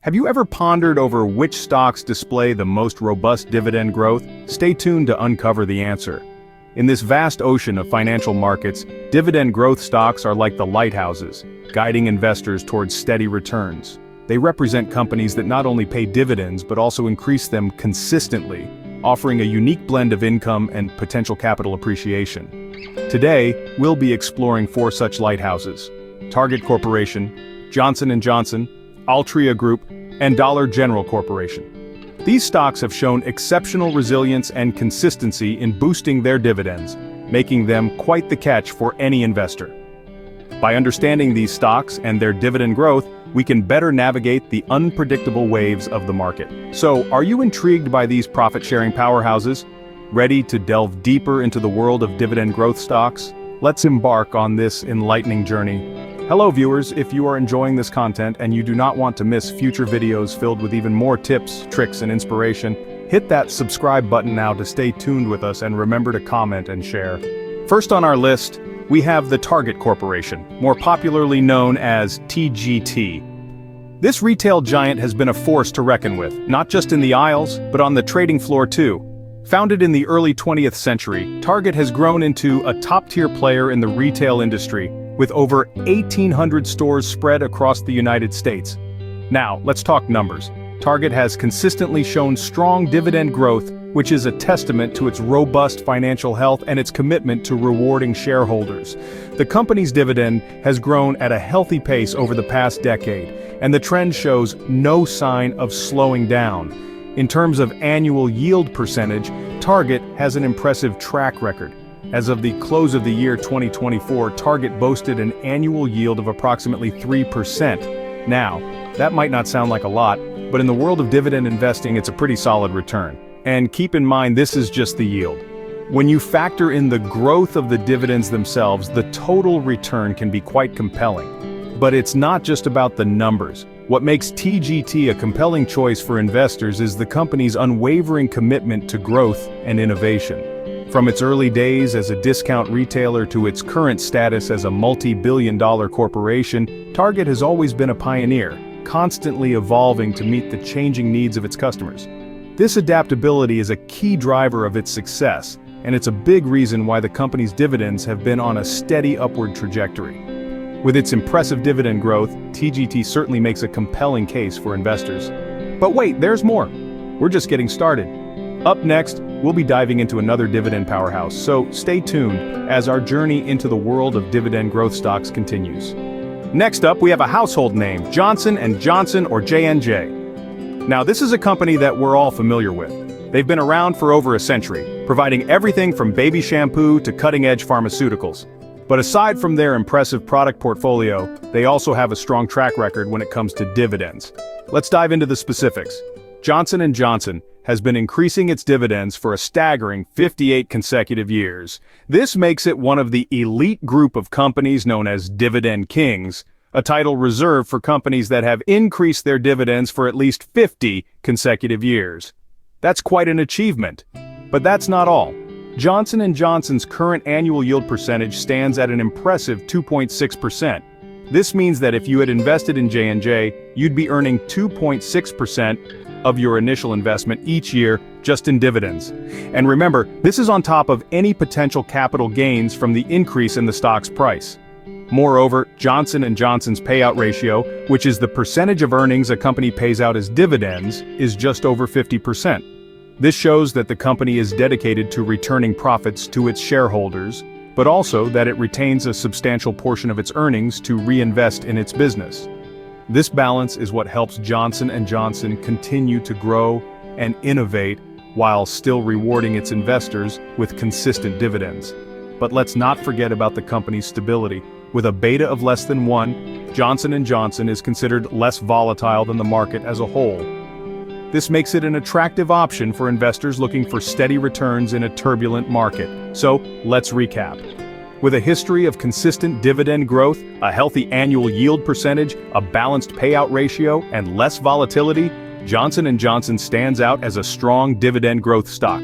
Have you ever pondered over which stocks display the most robust dividend growth? Stay tuned to uncover the answer. In this vast ocean of financial markets, dividend growth stocks are like the lighthouses, guiding investors towards steady returns. They represent companies that not only pay dividends but also increase them consistently, offering a unique blend of income and potential capital appreciation. Today, we'll be exploring four such lighthouses: Target Corporation, Johnson & Johnson, Altria Group, and Dollar General Corporation. These stocks have shown exceptional resilience and consistency in boosting their dividends, making them quite the catch for any investor. By understanding these stocks and their dividend growth, we can better navigate the unpredictable waves of the market. So, are you intrigued by these profit-sharing powerhouses? Ready to delve deeper into the world of dividend growth stocks? Let's embark on this enlightening journey. Hello viewers, if you are enjoying this content and you do not want to miss future videos filled with even more tips, tricks, and inspiration, hit that subscribe button now to stay tuned with us and remember to comment and share. First on our list, we have the Target Corporation, more popularly known as TGT. This retail giant has been a force to reckon with, not just in the aisles, but on the trading floor too. Founded in the early 20th century, Target has grown into a top-tier player in the retail industry, with over 1,800 stores spread across the United States. Now, let's talk numbers. Target has consistently shown strong dividend growth, which is a testament to its robust financial health and its commitment to rewarding shareholders. The company's dividend has grown at a healthy pace over the past decade, and the trend shows no sign of slowing down. In terms of annual yield percentage, Target has an impressive track record. As of the close of the year 2024, Target boasted an annual yield of approximately 3%. Now, that might not sound like a lot, but in the world of dividend investing, it's a pretty solid return. And keep in mind, this is just the yield. When you factor in the growth of the dividends themselves, the total return can be quite compelling. But it's not just about the numbers. What makes TGT a compelling choice for investors is the company's unwavering commitment to growth and innovation. From its early days as a discount retailer to its current status as a multi-billion-dollar corporation, Target has always been a pioneer, constantly evolving to meet the changing needs of its customers. This adaptability is a key driver of its success, and it's a big reason why the company's dividends have been on a steady upward trajectory. With its impressive dividend growth, TGT certainly makes a compelling case for investors. But wait, there's more. We're just getting started. Up next, we'll be diving into another dividend powerhouse, so stay tuned as our journey into the world of dividend growth stocks continues. Next up, we have a household name, Johnson & Johnson or J&J. Now, this is a company that we're all familiar with. They've been around for over a century, providing everything from baby shampoo to cutting-edge pharmaceuticals. But aside from their impressive product portfolio, they also have a strong track record when it comes to dividends. Let's dive into the specifics. Johnson & Johnson has been increasing its dividends for a staggering 58 consecutive years. This makes it one of the elite group of companies known as Dividend Kings, a title reserved for companies that have increased their dividends for at least 50 consecutive years. That's quite an achievement. But that's not all. Johnson & Johnson's current annual yield percentage stands at an impressive 2.6%. This means that if you had invested in J&J, you'd be earning 2.6% of your initial investment each year just in dividends. And remember, this is on top of any potential capital gains from the increase in the stock's price. Moreover, Johnson & Johnson's payout ratio, which is the percentage of earnings a company pays out as dividends, is just over 50%. This shows that the company is dedicated to returning profits to its shareholders, but also that it retains a substantial portion of its earnings to reinvest in its business. This balance is what helps Johnson & Johnson continue to grow and innovate while still rewarding its investors with consistent dividends. But let's not forget about the company's stability. With a beta of less than 1, Johnson & Johnson is considered less volatile than the market as a whole. This makes it an attractive option for investors looking for steady returns in a turbulent market. So, let's recap. With a history of consistent dividend growth, a healthy annual yield percentage, a balanced payout ratio, and less volatility, Johnson & Johnson stands out as a strong dividend growth stock.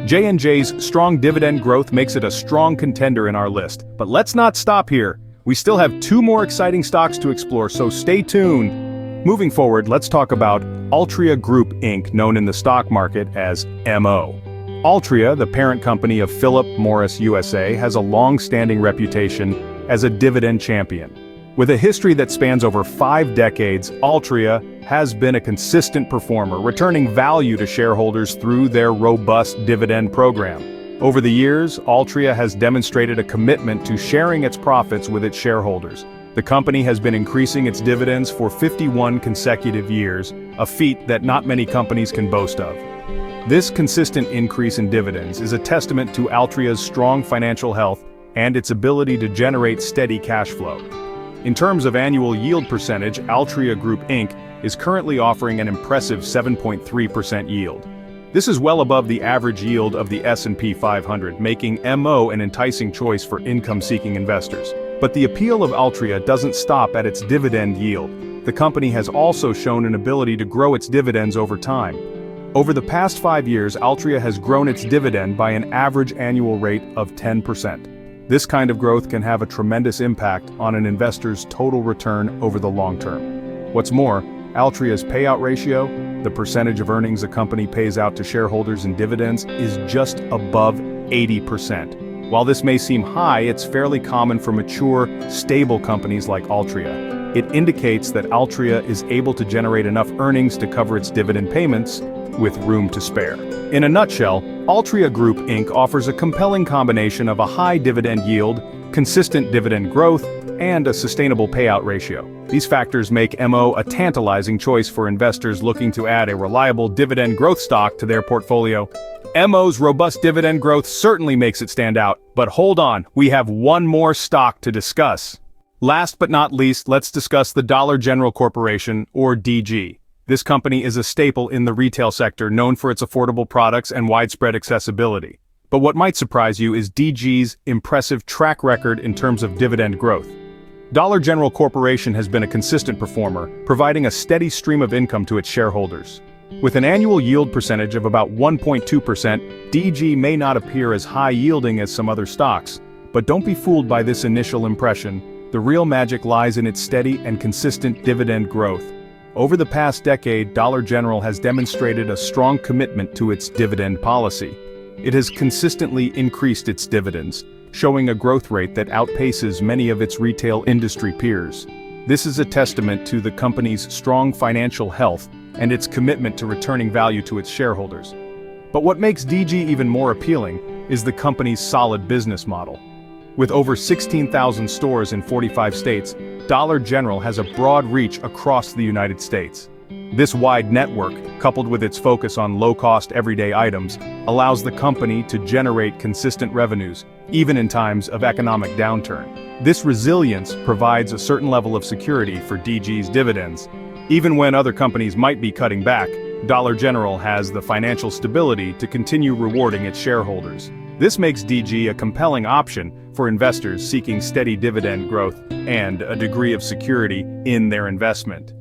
J&J's strong dividend growth makes it a strong contender in our list. But let's not stop here. We still have 2 more exciting stocks to explore, so stay tuned. Moving forward, let's talk about Altria Group Inc., known in the stock market as MO. Altria, the parent company of Philip Morris USA, has a long-standing reputation as a dividend champion. With a history that spans over 5 decades, Altria has been a consistent performer, returning value to shareholders through their robust dividend program. Over the years, Altria has demonstrated a commitment to sharing its profits with its shareholders. The company has been increasing its dividends for 51 consecutive years, a feat that not many companies can boast of. This consistent increase in dividends is a testament to Altria's strong financial health and its ability to generate steady cash flow. In terms of annual yield percentage, Altria Group Inc. is currently offering an impressive 7.3% yield. This is well above the average yield of the S&P 500, making MO an enticing choice for income-seeking investors. But the appeal of Altria doesn't stop at its dividend yield. The company has also shown an ability to grow its dividends over time. Over the past 5 years, Altria has grown its dividend by an average annual rate of 10%. This kind of growth can have a tremendous impact on an investor's total return over the long term. What's more, Altria's payout ratio, the percentage of earnings a company pays out to shareholders in dividends, is just above 80%. While this may seem high, it's fairly common for mature, stable companies like Altria. It indicates that Altria is able to generate enough earnings to cover its dividend payments, with room to spare. In a nutshell, Altria Group Inc. offers a compelling combination of a high dividend yield, consistent dividend growth, and a sustainable payout ratio. These factors make MO a tantalizing choice for investors looking to add a reliable dividend growth stock to their portfolio. MO's robust dividend growth certainly makes it stand out, but hold on, we have one more stock to discuss. Last but not least, let's discuss the Dollar General Corporation, or DG. This company is a staple in the retail sector, known for its affordable products and widespread accessibility. But what might surprise you is DG's impressive track record in terms of dividend growth. Dollar General Corporation has been a consistent performer, providing a steady stream of income to its shareholders. With an annual yield percentage of about 1.2%, DG may not appear as high-yielding as some other stocks. But don't be fooled by this initial impression. The real magic lies in its steady and consistent dividend growth. Over the past decade, Dollar General has demonstrated a strong commitment to its dividend policy. It has consistently increased its dividends, showing a growth rate that outpaces many of its retail industry peers. This is a testament to the company's strong financial health and its commitment to returning value to its shareholders. But what makes DG even more appealing is the company's solid business model. With over 16,000 stores in 45 states, Dollar General has a broad reach across the United States. This wide network, coupled with its focus on low-cost everyday items, allows the company to generate consistent revenues, even in times of economic downturn. This resilience provides a certain level of security for DG's dividends. Even when other companies might be cutting back, Dollar General has the financial stability to continue rewarding its shareholders. This makes DG a compelling option for investors seeking steady dividend growth and a degree of security in their investment.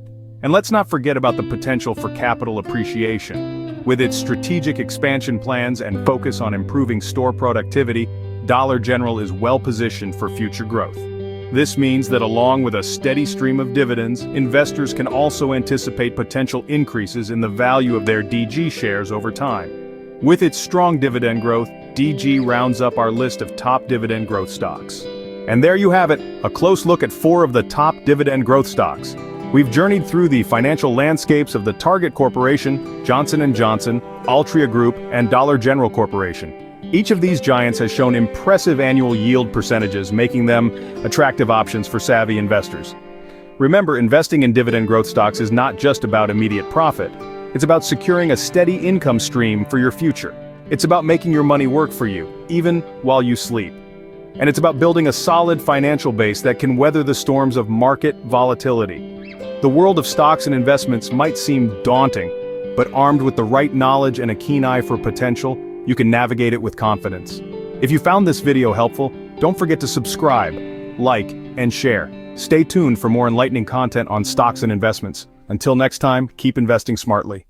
And let's not forget about the potential for capital appreciation. With its strategic expansion plans and focus on improving store productivity, Dollar General is well positioned for future growth. This means that along with a steady stream of dividends, investors can also anticipate potential increases in the value of their DG shares over time. With its strong dividend growth, DG rounds up our list of top dividend growth stocks. And there you have it, a close look at 4 of the top dividend growth stocks. We've journeyed through the financial landscapes of the Target Corporation, Johnson & Johnson, Altria Group, and Dollar General Corporation. Each of these giants has shown impressive annual yield percentages, making them attractive options for savvy investors. Remember, investing in dividend growth stocks is not just about immediate profit. It's about securing a steady income stream for your future. It's about making your money work for you, even while you sleep. And it's about building a solid financial base that can weather the storms of market volatility. The world of stocks and investments might seem daunting, but armed with the right knowledge and a keen eye for potential, you can navigate it with confidence. If you found this video helpful, don't forget to subscribe, like, and share. Stay tuned for more enlightening content on stocks and investments. Until next time, keep investing smartly.